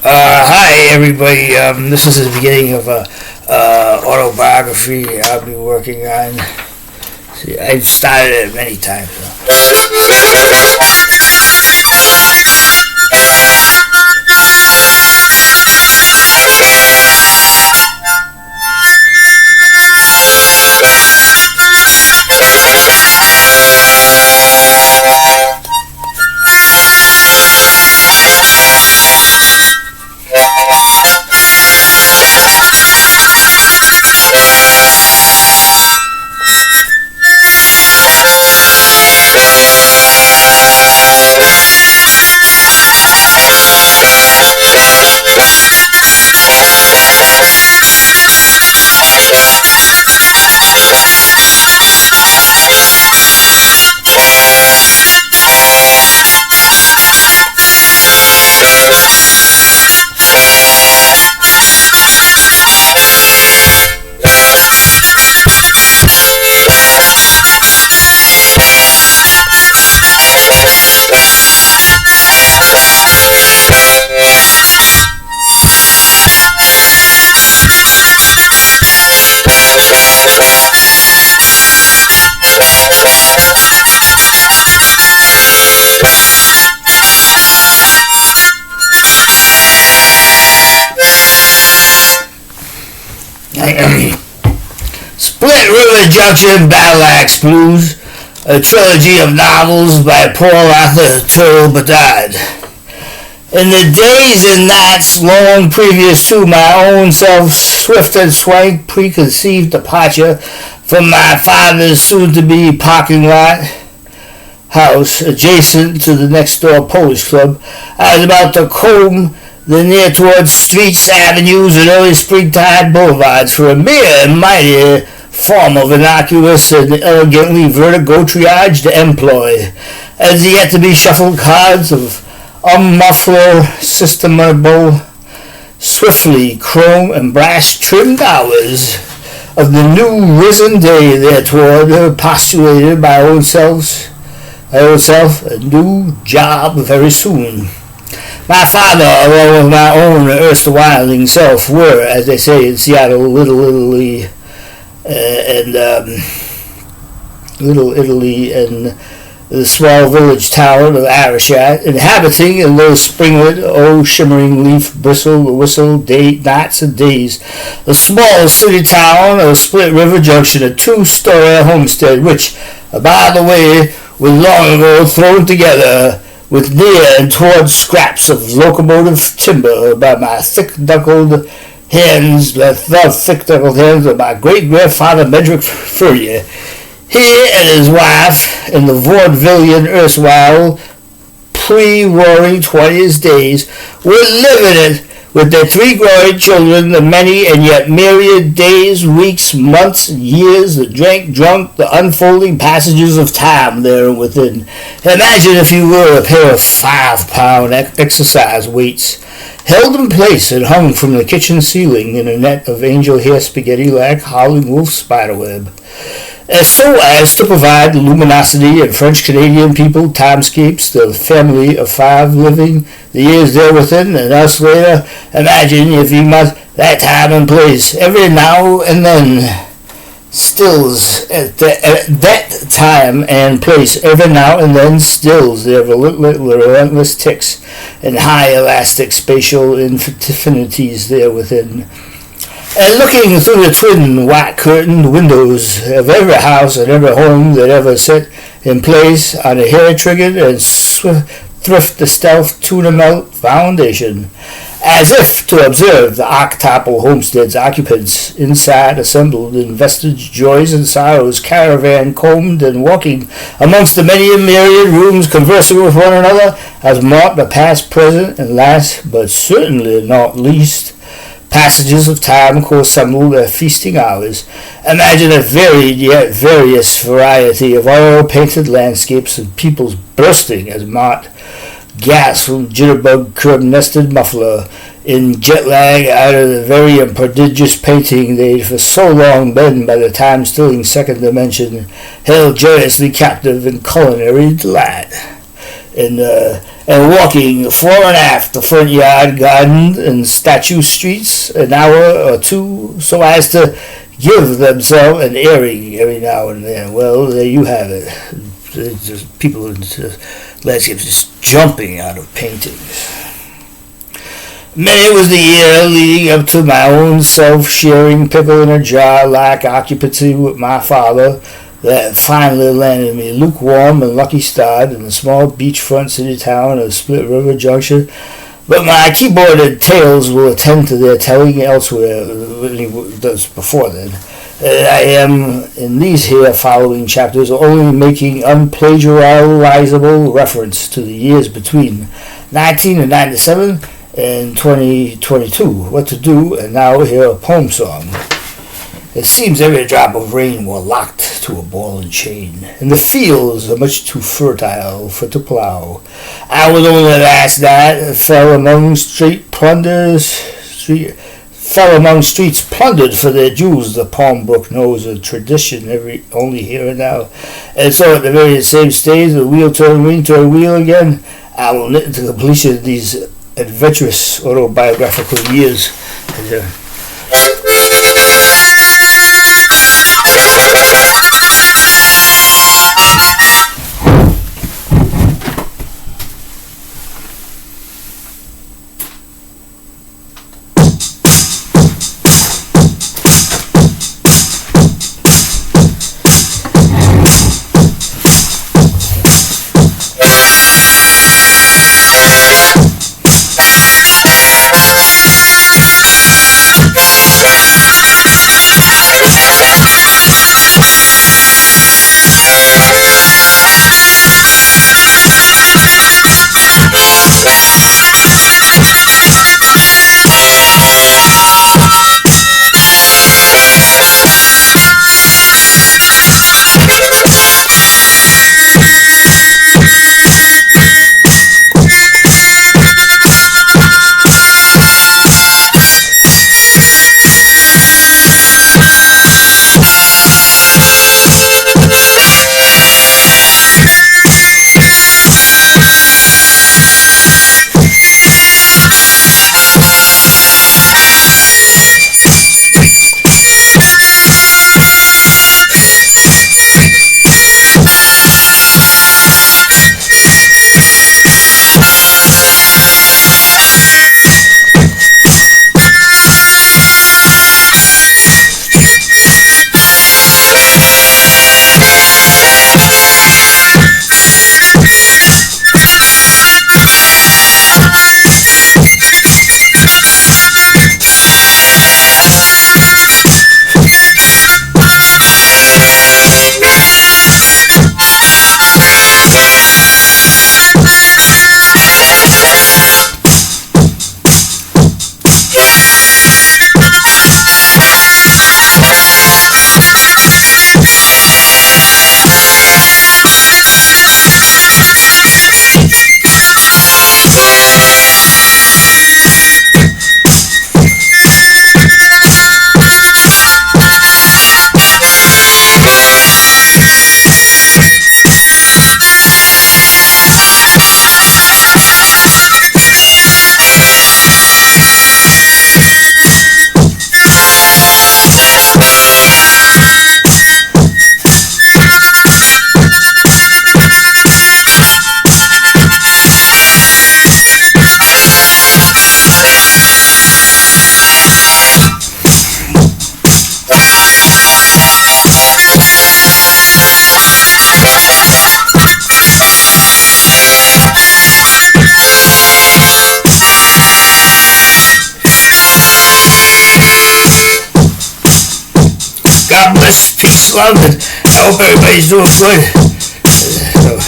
Hi everybody. This is the beginning of a autobiography I'll be working on. See, I've started it many times. Split River Junction Battle Axe Blues, a trilogy of novels by Paul Arthur Turtle Bedard. In the days and nights long previous to my own self-swift and swank preconceived departure from my father's soon-to-be parking lot house adjacent to the next-door Polish club, I was about to comb the near towards streets, avenues, and early springtide boulevards for a mere and mighty form of innocuous and elegantly vertigo-triaged employ, as the yet-to-be shuffled cards of unmuffler systemable, swiftly chrome and brass-trimmed hours of the new risen day theretoward postulated my own self, a new job very soon. My father, along with my own erstwhiling self, were, as they say in Seattle, Little Italy and the small village town of Arishat, inhabiting in those springlet, shimmering leaf, bristle, whistle, nights and days, the small city town of Split River Junction, a two-story homestead, which, by the way, was long ago thrown together with near and towards scraps of locomotive timber by my thick-knuckled hands of my great-grandfather Medrick Furrier. He and his wife, in the vaudevillian erstwhile pre-roaring 20th days, were living it with their three growing children, the many and yet myriad days, weeks, months, and years that drunk the unfolding passages of time there within. Imagine, if you were, a pair of 5-pound exercise weights, held in place and hung from the kitchen ceiling in a net of angel hair spaghetti-like howling wolf spiderweb, so as to provide luminosity and French-Canadian people timescapes, the family of 5 living, the years there within, and us later. Imagine, if you must, that time and place, every now and then, stills at that time and place, every now and then stills their relentless ticks and high elastic spatial infinities there within. And looking through the twin white-curtained windows of every house and every home that ever set in place on a hair-triggered and thrift the stealth tuna-melt foundation, as if to observe the archetypal homestead's occupants inside assembled in vestige joys and sorrows, caravan combed and walking amongst the many and myriad rooms, conversing with one another, as marked the past, present, and last, but certainly not least, passages of time co-assembled their feasting hours. Imagine a varied yet various variety of oil-painted landscapes and peoples bursting as marked gas from jitterbug crib-nested muffler in jet lag out of the very and prodigious painting they'd for so long been, by the time-stilling second dimension, held joyously captive in culinary delight. And and walking fore and aft the front yard, garden, and statue streets an hour or two, so as to give themselves an airing every now and then. Well, there you have it. Just people in landscapes just jumping out of paintings. May was the year leading up to my own self-sharing pickle in a jar like occupancy with my father that finally landed me lukewarm and lucky start in a small beachfront city town of Split River Junction. But my keyboarded tales will attend to their telling elsewhere than he does before then. I am, in these here following chapters, only making unplagiarizable reference to the years between 1997 and 2022. What to do, and now hear a poem song. It seems every drop of rain were locked to a ball and chain, and the fields are much too fertile for to plow. I was only last night fell among streets plundered for their jewels. The Palm Brook knows a tradition only here and now, and so at the very same stage, the wheel turn wheel again. I will knit to completion these adventurous autobiographical years. God bless, peace, love, and I hope everybody's doing good.